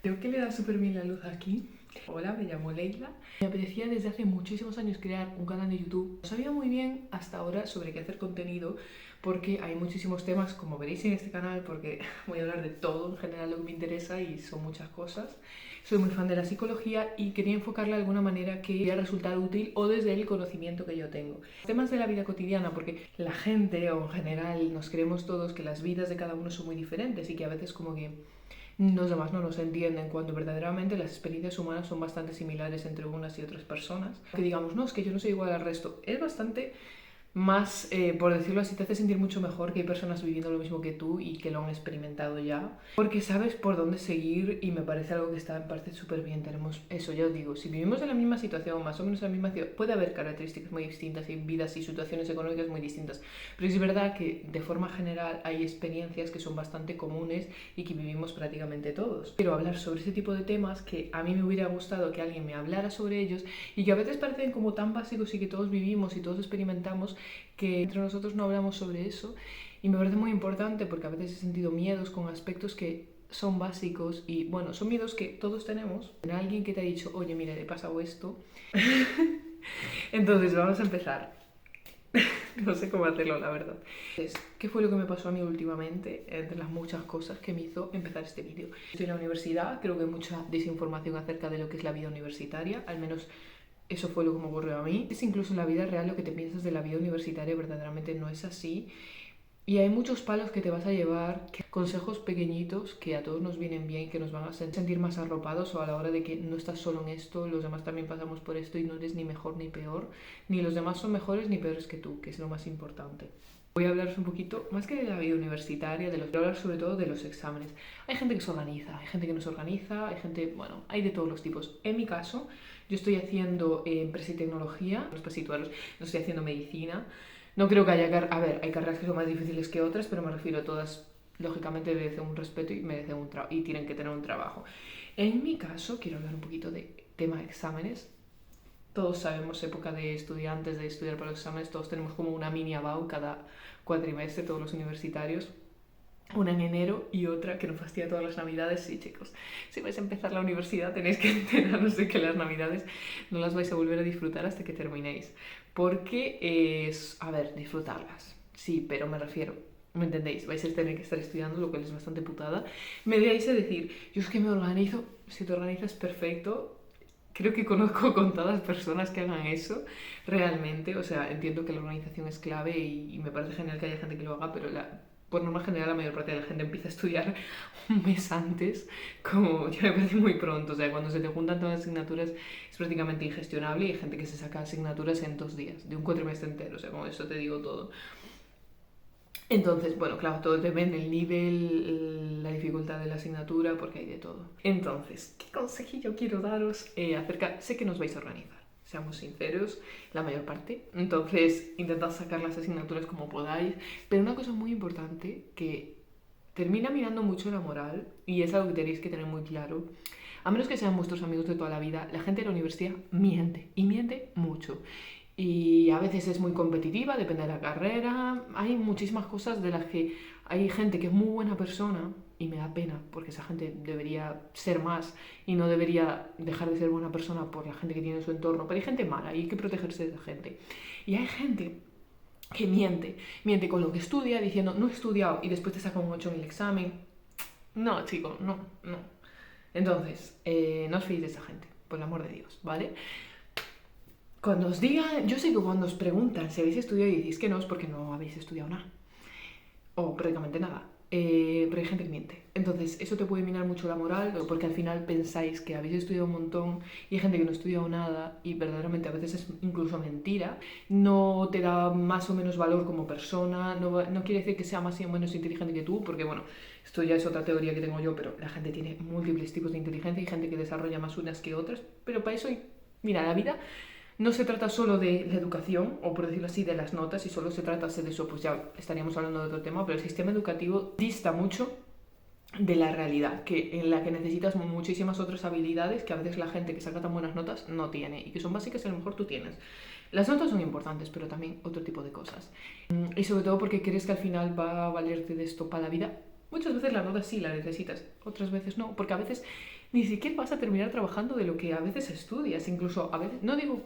Creo que le da súper bien la luz aquí. Hola, me llamo Leila. Me apetecía desde hace muchísimos años crear un canal de YouTube. No sabía muy bien hasta ahora sobre qué hacer contenido porque hay muchísimos temas, como veréis en este canal, porque voy a hablar de todo en general lo que me interesa y son muchas cosas. Soy muy fan de la psicología y quería enfocarla de alguna manera que iba a resultar útil o desde el conocimiento que yo tengo. Temas de la vida cotidiana, porque la gente o en general nos creemos todos que las vidas de cada uno son muy diferentes y que a veces como que los demás no nos entienden cuando verdaderamente las experiencias humanas son bastante similares entre unas y otras personas. Que digamos, no, es que yo no soy igual al resto. Es bastante más, por decirlo así, te hace sentir mucho mejor que hay personas viviendo lo mismo que tú y que lo han experimentado ya, porque sabes por dónde seguir y me parece algo que está en parte súper bien. Tenemos eso, ya os digo, si vivimos en la misma situación, más o menos en la misma ciudad, puede haber características muy distintas y vidas y situaciones económicas muy distintas, pero es verdad que de forma general hay experiencias que son bastante comunes y que vivimos prácticamente todos. Quiero hablar sobre ese tipo de temas que a mí me hubiera gustado que alguien me hablara sobre ellos y que a veces parecen como tan básicos y que todos vivimos y todos experimentamos, que entre nosotros no hablamos sobre eso, y me parece muy importante porque a veces he sentido miedos con aspectos que son básicos y bueno, son miedos que todos tenemos. Alguien que te ha dicho, oye, mira, le he pasado esto. Entonces, vamos a empezar. No sé cómo hacerlo, la verdad. ¿Qué fue lo que me pasó a mí últimamente? Entre las muchas cosas que me hizo empezar este vídeo. Estoy en la universidad, creo que hay mucha desinformación acerca de lo que es la vida universitaria, al menos eso fue lo que me ocurrió a mí. Es incluso en la vida real lo que te piensas de la vida universitaria verdaderamente no es así. Y hay muchos palos que te vas a llevar, consejos pequeñitos que a todos nos vienen bien, que nos van a sentir más arropados o a la hora de que no estás solo en esto, los demás también pasamos por esto y no eres ni mejor ni peor, ni los demás son mejores ni peores que tú, que es lo más importante. Voy a hablaros un poquito, más que de la vida universitaria, voy a hablar sobre todo de los exámenes. Hay gente que se organiza, hay gente que no se organiza, hay gente, bueno, hay de todos los tipos. En mi caso, yo estoy haciendo empresa y tecnología, no es para situaros, no estoy haciendo medicina. No creo que haya, a ver, hay carreras que son más difíciles que otras, pero me refiero a todas, lógicamente merecen un respeto y merecen y tienen que tener un trabajo. En mi caso, quiero hablar un poquito de tema de exámenes. Todos sabemos época de estudiantes, de estudiar para los exámenes, todos tenemos como una mini ABAU cada cuatrimestre, todos los universitarios. Una en enero y otra que nos fastidia todas las navidades. Sí, chicos, si vais a empezar la universidad tenéis que enteraros de que las navidades no las vais a volver a disfrutar hasta que terminéis. Porque es, a ver, disfrutarlas. Sí, pero me refiero, ¿me entendéis? Vais a tener que estar estudiando, lo cual es bastante putada. Me veáis a decir, yo es que me organizo, si te organizas perfecto. Creo que conozco contadas personas que hagan eso realmente. O sea, entiendo que la organización es clave y me parece genial que haya gente que lo haga, pero por norma general la mayor parte de la gente empieza a estudiar un mes antes, como ya me parece muy pronto. O sea, cuando se te juntan todas las asignaturas es prácticamente ingestionable y hay gente que se saca asignaturas en 2 días, de un cuatrimestre entero. O sea, con eso te digo todo. Entonces, bueno, claro, todo depende del nivel, la dificultad de la asignatura, porque hay de todo. Entonces, ¿qué consejillo quiero daros acerca? Sé que nos vais a organizar, seamos sinceros, la mayor parte. Entonces, intentad sacar las asignaturas como podáis. Pero una cosa muy importante que termina mirando mucho la moral, y es algo que tenéis que tener muy claro, a menos que sean vuestros amigos de toda la vida, la gente de la universidad miente, y miente mucho. Y a veces es muy competitiva, depende de la carrera. Hay muchísimas cosas de las que hay gente que es muy buena persona y me da pena porque esa gente debería ser más y no debería dejar de ser buena persona por la gente que tiene en su entorno. Pero hay gente mala y hay que protegerse de esa gente. Y hay gente que miente con lo que estudia diciendo no he estudiado y después te saca un 8 en el examen. No, chico, no. Entonces, no os fiéis de esa gente, por el amor de Dios, ¿vale? Cuando os diga, yo sé que cuando os preguntan si habéis estudiado y decís que no es porque no habéis estudiado nada, o prácticamente nada, pero hay gente que miente. Entonces eso te puede minar mucho la moral, porque al final pensáis que habéis estudiado un montón y hay gente que no ha estudiado nada y verdaderamente a veces es incluso mentira. No te da más o menos valor como persona, no quiere decir que sea más o menos inteligente que tú, porque bueno, esto ya es otra teoría que tengo yo, pero la gente tiene múltiples tipos de inteligencia y gente que desarrolla más unas que otras, pero para eso, mira, la vida no se trata solo de la educación, o por decirlo así, de las notas, y solo se tratase de eso, pues ya estaríamos hablando de otro tema, pero el sistema educativo dista mucho de la realidad, en la que necesitas muchísimas otras habilidades que a veces la gente que saca tan buenas notas no tiene, y que son básicas y a lo mejor tú tienes. Las notas son importantes, pero también otro tipo de cosas. Y sobre todo porque crees que al final va a valerte de esto para la vida. Muchas veces la nota sí la necesitas, otras veces no, porque a veces ni siquiera vas a terminar trabajando de lo que a veces estudias, incluso a veces, no digo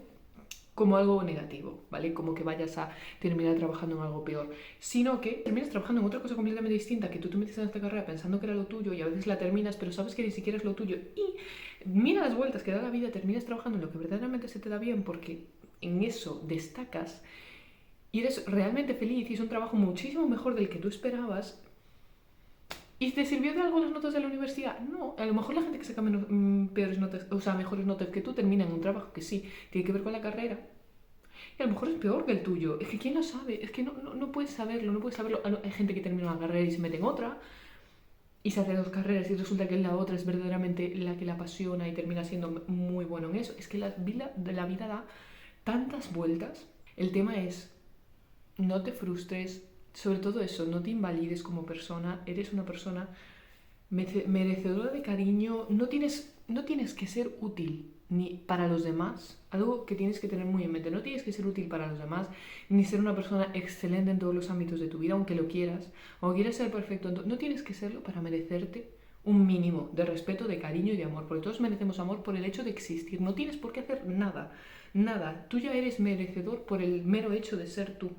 como algo negativo, ¿vale? Como que vayas a terminar trabajando en algo peor, sino que terminas trabajando en otra cosa completamente distinta, que tú te metes en esta carrera pensando que era lo tuyo y a veces la terminas, pero sabes que ni siquiera es lo tuyo. Y mira las vueltas que da la vida, terminas trabajando en lo que verdaderamente se te da bien porque en eso destacas y eres realmente feliz y es un trabajo muchísimo mejor del que tú esperabas. ¿Y te sirvió de algo las notas de la universidad? No, a lo mejor la gente que saca peores notas, o sea, mejores notas que tú termina en un trabajo que sí tiene que ver con la carrera. Y a lo mejor es peor que el tuyo. Es que ¿quién lo sabe? Es que no puedes saberlo, no puedes saberlo. Hay gente que termina una carrera y se mete en otra y se hace dos carreras y resulta que la otra es verdaderamente la que la apasiona y termina siendo muy bueno en eso. Es que la vida da tantas vueltas. El tema es, no te frustres, sobre todo eso, no te invalides como persona, eres una persona merecedora de cariño, no tienes que ser útil ni para los demás, algo que tienes que tener muy en mente, no tienes que ser útil para los demás, ni ser una persona excelente en todos los ámbitos de tu vida, aunque lo quieras, o quieras ser perfecto, no tienes que serlo para merecerte un mínimo de respeto, de cariño y de amor, porque todos merecemos amor por el hecho de existir, no tienes por qué hacer nada, nada, tú ya eres merecedor por el mero hecho de ser tú.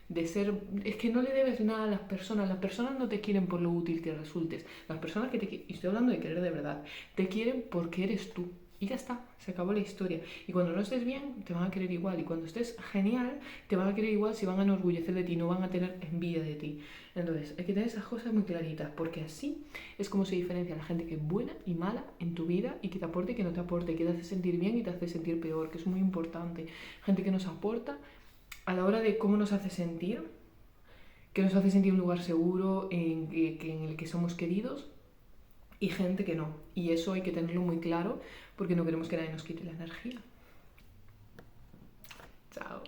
De ser, es que no le debes nada a las personas no te quieren por lo útil que resultes, las personas que te quieren, y estoy hablando de querer de verdad, te quieren porque eres tú, y ya está, se acabó la historia, y cuando no estés bien, te van a querer igual, y cuando estés genial, te van a querer igual, si van a enorgullecer de ti, no van a tener envidia de ti. Entonces, hay que tener esas cosas muy claritas, porque así es como se diferencia la gente que es buena y mala en tu vida, y que te aporte y que no te aporte, que te hace sentir bien y te hace sentir peor, que es muy importante, gente que nos aporta a la hora de cómo nos hace sentir, que nos hace sentir un lugar seguro en el que somos queridos, y gente que no. Y eso hay que tenerlo muy claro porque no queremos que nadie nos quite la energía. Chao.